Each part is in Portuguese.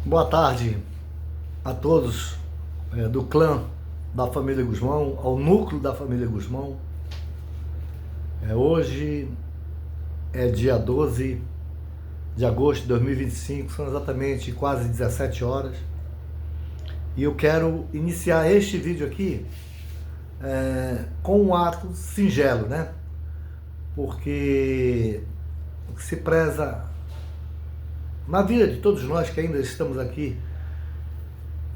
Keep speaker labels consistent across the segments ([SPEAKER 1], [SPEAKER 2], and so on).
[SPEAKER 1] Boa tarde a todos do clã da família Guzmão, ao núcleo da família Guzmão. Hoje é dia 12 de agosto de 2025, são exatamente quase 17 horas. E eu quero iniciar este vídeo aqui com um ato singelo, né? Porque o que se preza na vida de todos nós que ainda estamos aqui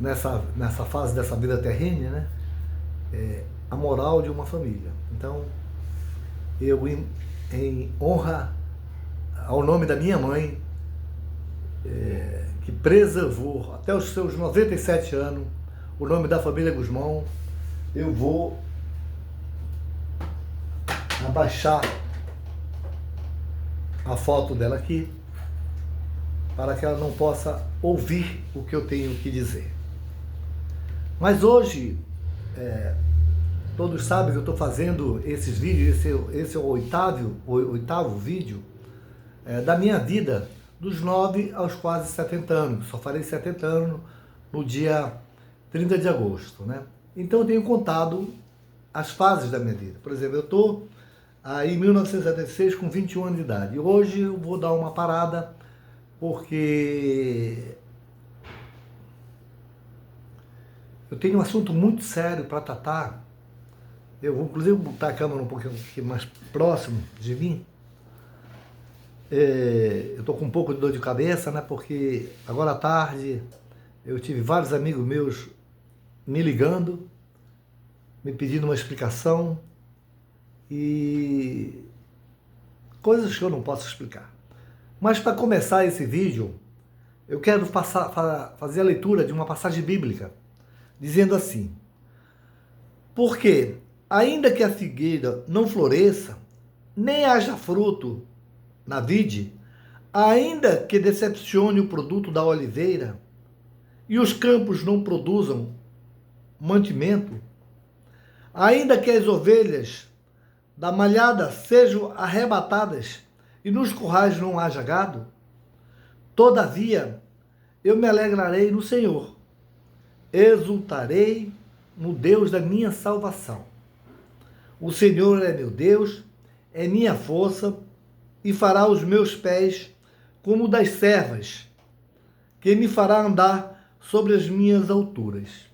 [SPEAKER 1] nessa fase dessa vida terrena, né? A moral de uma família. Então, eu, em honra ao nome da minha mãe, que preservou até os seus 97 anos o nome da família Guzmão, eu vou abaixar a foto dela aqui para que ela não possa ouvir o que eu tenho que dizer. Mas hoje, todos sabem que eu estou fazendo esses vídeos, esse é o oitavo vídeo da minha vida, dos 9 aos quase 70 anos. Só farei 70 anos no dia 30 de agosto, né? Então eu tenho contado as fases da minha vida. Por exemplo, eu estou em 1976 com 21 anos de idade. E hoje eu vou dar uma parada porque eu tenho um assunto muito sério para tratar. Eu vou, inclusive, botar a câmera um pouquinho mais próximo de mim. Eu estou com um pouco de dor de cabeça, né? Porque agora à tarde eu tive vários amigos meus me ligando, me pedindo uma explicação e coisas que eu não posso explicar. Mas para começar esse vídeo, eu quero fazer a leitura de uma passagem bíblica, dizendo assim: porque, ainda que a figueira não floresça, nem haja fruto na vide, ainda que decepcione o produto da oliveira, e os campos não produzam mantimento, ainda que as ovelhas da malhada sejam arrebatadas, e nos currais não haja gado, todavia eu me alegrarei no Senhor, exultarei no Deus da minha salvação. O Senhor é meu Deus, é minha força, e fará os meus pés como das servas, que me fará andar sobre as minhas alturas.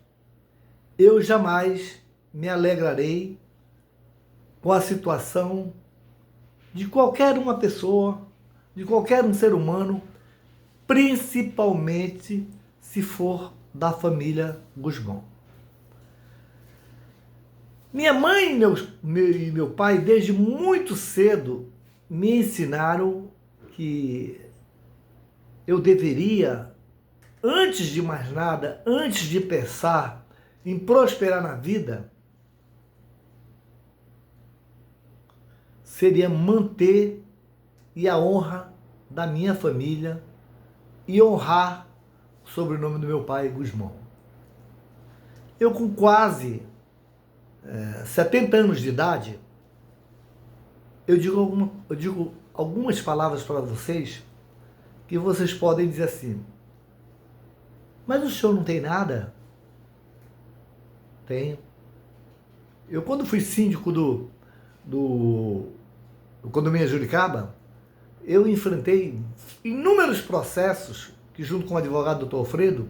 [SPEAKER 1] Eu jamais me alegrarei com a situação de qualquer uma pessoa, de qualquer um ser humano, principalmente se for da família Guzmão. Minha mãe e meu pai, desde muito cedo, me ensinaram que eu deveria, antes de mais nada, antes de pensar em prosperar na vida, seria manter e a honra da minha família e honrar o sobrenome do meu pai, Guzmão. Eu, com quase 70 anos de idade, eu digo algumas palavras para vocês que vocês podem dizer assim: mas o senhor não tem nada? Tenho. Eu, quando fui síndico do condomínio Juricaba, eu enfrentei inúmeros processos que, junto com o advogado doutor Alfredo,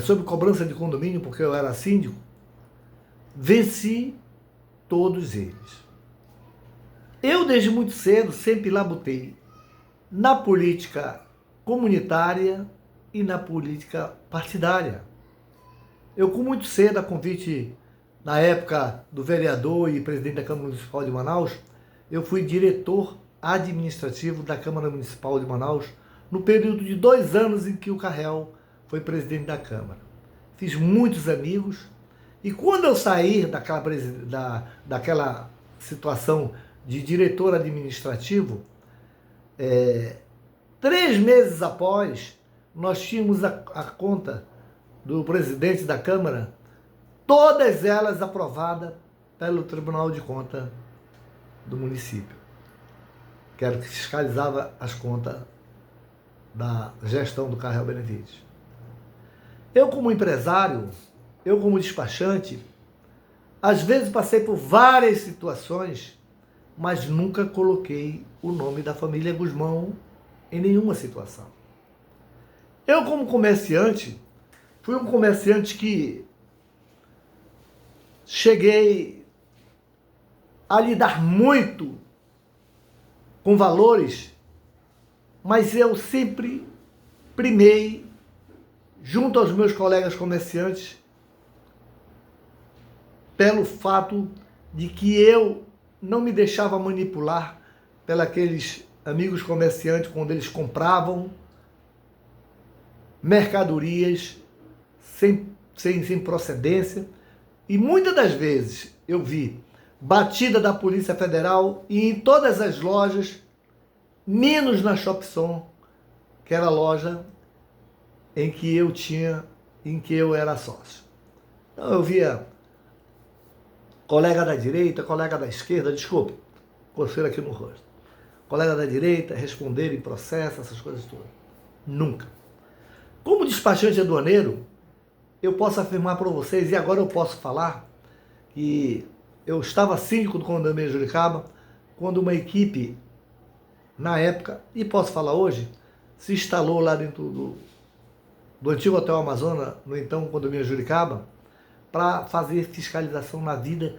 [SPEAKER 1] sobre cobrança de condomínio, porque eu era síndico, venci todos eles. Eu, desde muito cedo, sempre labutei na política comunitária e na política partidária. Eu, com muito cedo, a convite, na época do vereador e presidente da Câmara Municipal de Manaus, eu fui diretor administrativo da Câmara Municipal de Manaus no período de 2 anos em que o Carrel foi presidente da Câmara. Fiz muitos amigos e, quando eu saí daquela situação de diretor administrativo, 3 meses após, nós tínhamos a conta do presidente da Câmara, todas elas aprovadas pelo Tribunal de Contas do município, que era o que fiscalizava as contas da gestão do Carreal Benevides. Eu, como empresário, eu, como despachante, às vezes passei por várias situações, mas nunca coloquei o nome da família Guzmão em nenhuma situação. Eu, como comerciante, fui um comerciante que cheguei a lidar muito com valores, mas eu sempre primei, junto aos meus colegas comerciantes, pelo fato de que eu não me deixava manipular pelos amigos comerciantes quando eles compravam mercadorias sem procedência. E muitas das vezes eu vi batida da Polícia Federal e em todas as lojas, menos na Shopson, que era a loja em que eu era sócio. Então eu via colega da direita, colega da esquerda, desculpe, coceira aqui no rosto, colega da direita responder em processo, essas coisas todas. Nunca. Como despachante aduaneiro, eu posso afirmar para vocês, e agora eu posso falar, que eu estava síndico do condomínio Juricaba, quando uma equipe, na época, e posso falar hoje, se instalou lá dentro do antigo Hotel Amazônia, no então condomínio Juricaba, para fazer fiscalização na vida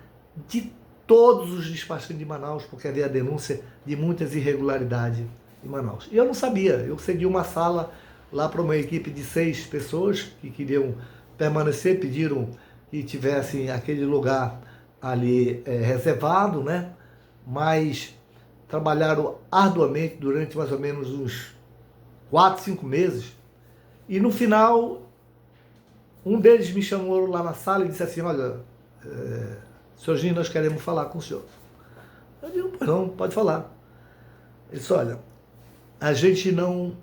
[SPEAKER 1] de todos os despachantes de Manaus, porque havia denúncia de muitas irregularidades em Manaus. E eu não sabia, eu cedi uma sala lá para uma equipe de 6 pessoas que queriam permanecer, pediram que tivessem aquele lugar ali reservado, né? Mas trabalharam arduamente durante mais ou menos uns 4, 5 meses. E no final, um deles me chamou lá na sala e disse assim: olha, senhor Gino, nós queremos falar com o senhor. Eu digo: pois não, pode falar. Ele disse: olha, a gente não...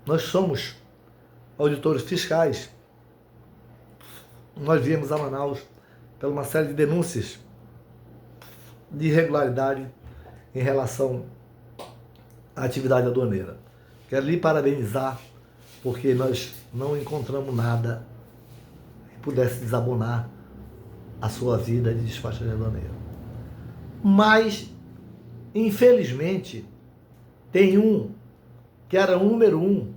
[SPEAKER 1] nós somos auditores fiscais. Nós viemos a Manaus por uma série de denúncias de irregularidade em relação à atividade aduaneira. Quero lhe parabenizar, porque nós não encontramos nada que pudesse desabonar a sua vida de despachante aduaneiro. Mas, infelizmente, tem um que era o número 1,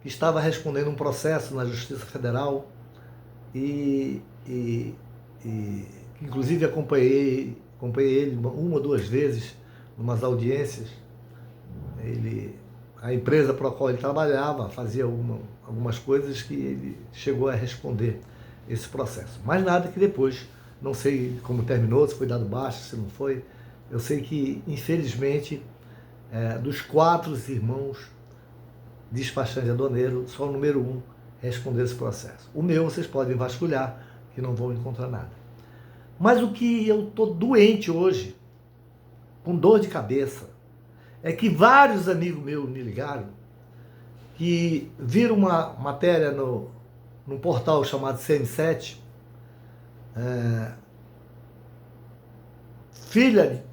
[SPEAKER 1] que estava respondendo um processo na Justiça Federal e inclusive acompanhei ele uma ou duas vezes em umas audiências. A empresa para a qual ele trabalhava fazia algumas coisas que ele chegou a responder esse processo. Mas nada que depois, não sei como terminou, se foi dado baixa, se não foi. Eu sei que, infelizmente, dos 4 irmãos despachantes aduaneiros, só o número 1 respondeu esse processo. O meu vocês podem vasculhar, que não vão encontrar nada. Mas o que eu estou doente hoje, com dor de cabeça, é que vários amigos meus me ligaram, que viram uma matéria num portal chamado CM7,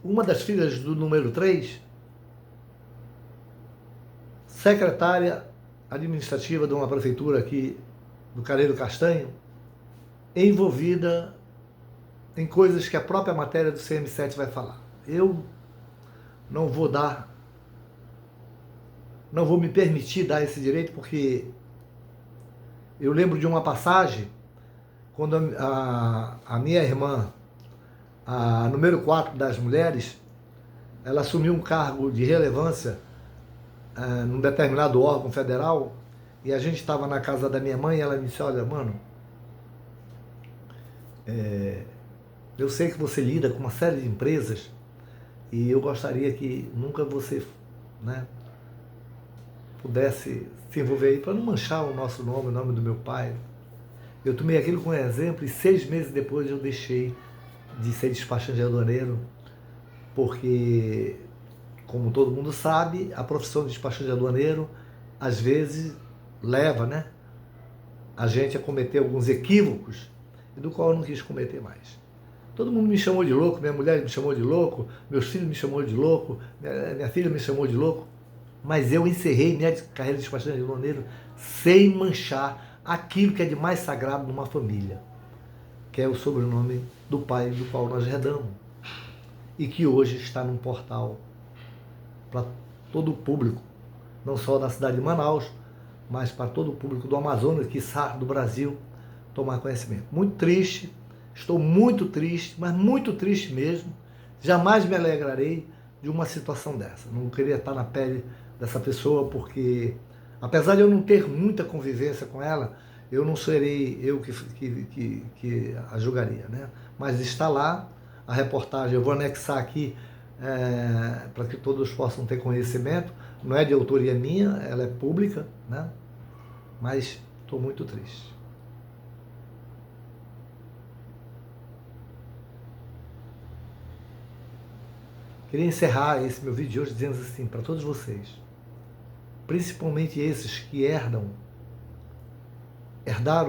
[SPEAKER 1] uma das filhas do número 3, secretária administrativa de uma prefeitura aqui do Careiro Castanho, envolvida em coisas que a própria matéria do CM7 vai falar. Eu não vou me permitir dar esse direito, porque eu lembro de uma passagem, quando a minha irmã, a número 4 das mulheres, ela assumiu um cargo de relevância num determinado órgão federal, e a gente estava na casa da minha mãe e ela me disse: olha, mano, eu sei que você lida com uma série de empresas e eu gostaria que nunca você, né, pudesse se envolver aí, para não manchar o nosso nome, o nome do meu pai. Eu tomei aquilo como exemplo e 6 meses depois eu deixei de ser despachante aduaneiro, porque, como todo mundo sabe, a profissão de despachante aduaneiro às vezes leva, né, a gente a cometer alguns equívocos, e do qual eu não quis cometer mais. Todo mundo me chamou de louco, minha mulher me chamou de louco, meus filhos me chamou de louco, minha filha me chamou de louco. Mas eu encerrei minha carreira de despachante de aduaneiro sem manchar aquilo que é de mais sagrado numa família, que é o sobrenome do pai do qual nós herdamos, e que hoje está num portal para todo o público, não só da cidade de Manaus, mas para todo o público do Amazonas, quiçá do Brasil, tomar conhecimento. Muito triste, estou muito triste, mas muito triste mesmo. Jamais me alegrarei de uma situação dessa. Não queria estar na pele dessa pessoa, porque apesar de eu não ter muita convivência com ela, eu não serei eu que a julgaria, né? Mas está lá a reportagem, eu vou anexar aqui para que todos possam ter conhecimento. Não é de autoria minha, ela é pública, né? Mas estou muito triste. Queria encerrar esse meu vídeo de hoje dizendo assim para todos vocês, principalmente esses que herdaram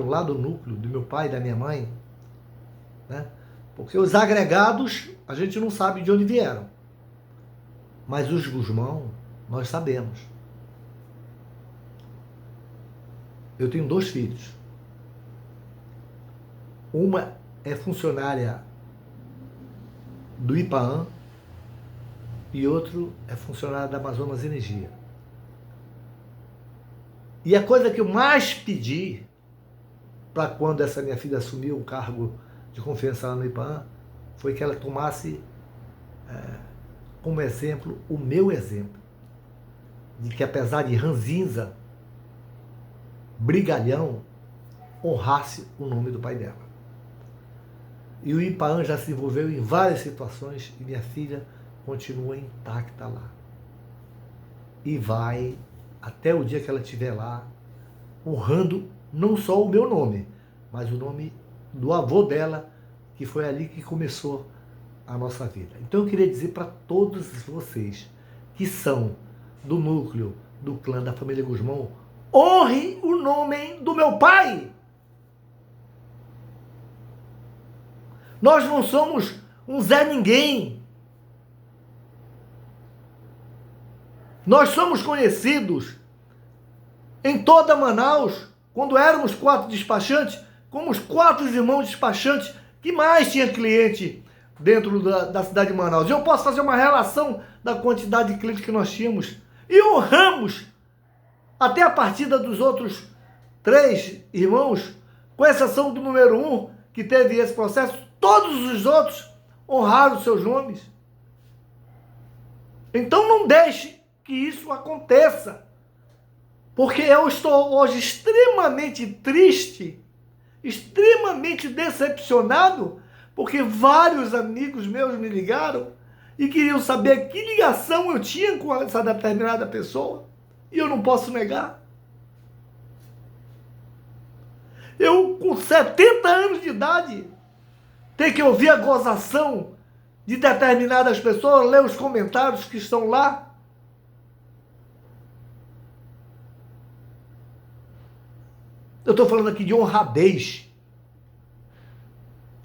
[SPEAKER 1] lá do núcleo do meu pai e da minha mãe, né? Porque os agregados a gente não sabe de onde vieram, mas os Guzmão nós sabemos. Eu tenho 2 filhos. Uma é funcionária do IPAAN e outro é funcionário da Amazonas Energia. E a coisa que eu mais pedi para quando essa minha filha assumiu o cargo de confiança lá no IPAAN foi que ela tomasse como exemplo o meu exemplo, de que apesar de ranzinza, brigalhão, honrasse o nome do pai dela. E o IPAAN já se envolveu em várias situações e minha filha continua intacta lá. E vai até o dia que ela estiver lá, honrando não só o meu nome, mas o nome do avô dela, que foi ali que começou a nossa vida. Então eu queria dizer para todos vocês que são do núcleo, do clã da família Guzmão, honre o nome do meu pai. Nós não somos um Zé Ninguém. Nós somos conhecidos em toda Manaus, quando éramos 4 despachantes, como os 4 irmãos despachantes que mais tinha cliente dentro da cidade de Manaus. Eu posso fazer uma relação da quantidade de clientes que nós tínhamos e honramos até a partida dos outros 3 irmãos, com exceção do número 1, que teve esse processo. Todos os outros honraram seus nomes. Então não deixe que isso aconteça, porque eu estou hoje extremamente triste, extremamente decepcionado, porque vários amigos meus me ligaram e queriam saber que ligação eu tinha com essa determinada pessoa, e eu não posso negar. Eu, com 70 anos de idade, ter que ouvir a gozação de determinadas pessoas, ler os comentários que estão lá. Eu estou falando aqui de honradez,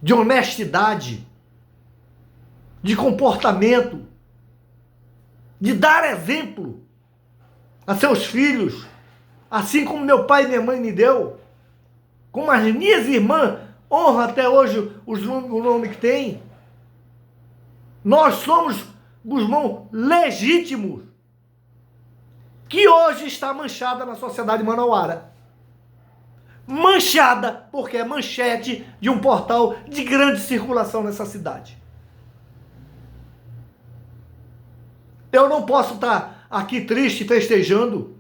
[SPEAKER 1] de honestidade, de comportamento, de dar exemplo a seus filhos, assim como meu pai e minha mãe me deu, como as minhas irmãs honram até hoje o nome que tem. Nós somos Guzmão legítimos, que hoje está manchada na sociedade manauara. Manchada porque é manchete de um portal de grande circulação nessa cidade. Eu não posso estar aqui triste, festejando.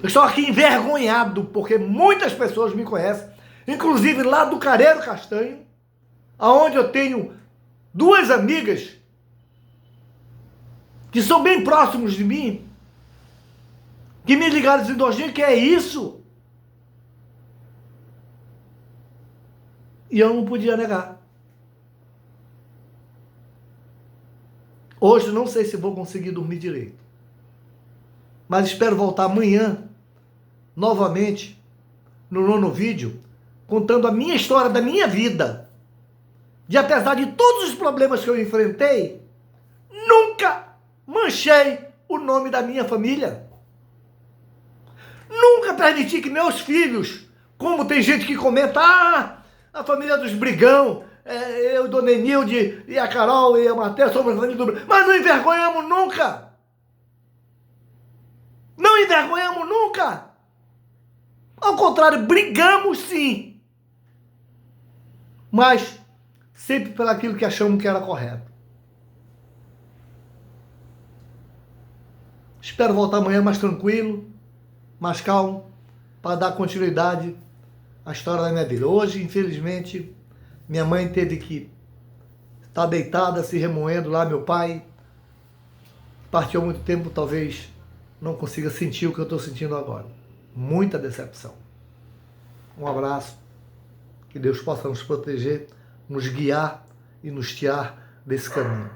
[SPEAKER 1] Eu estou aqui envergonhado, porque muitas pessoas me conhecem, inclusive lá do Careiro Castanho, aonde eu tenho 2 amigas que são bem próximos de mim, que me ligaram dizendo: Jorginho, que é isso? E eu não podia negar. Hoje não sei se vou conseguir dormir direito, mas espero voltar amanhã, novamente, no 9º vídeo, contando a minha história da minha vida. De apesar de todos os problemas que eu enfrentei, Nunca manchei o nome da minha família. Nunca permiti que meus filhos, como tem gente que comenta, a família dos Brigão, eu, Dona Enilde, e a Carol, e a Matheus, somos a família do Brigão. Mas não envergonhamos nunca. Não envergonhamos nunca. Ao contrário, brigamos sim. Mas sempre pelo aquilo que achamos que era correto. Espero voltar amanhã mais tranquilo, mais calmo, para dar continuidade à história da minha vida. Hoje, infelizmente, minha mãe teve que estar deitada, se remoendo lá. Meu pai partiu há muito tempo, talvez não consiga sentir o que eu estou sentindo agora. Muita decepção. Um abraço. Que Deus possa nos proteger, nos guiar e nos tirar desse caminho.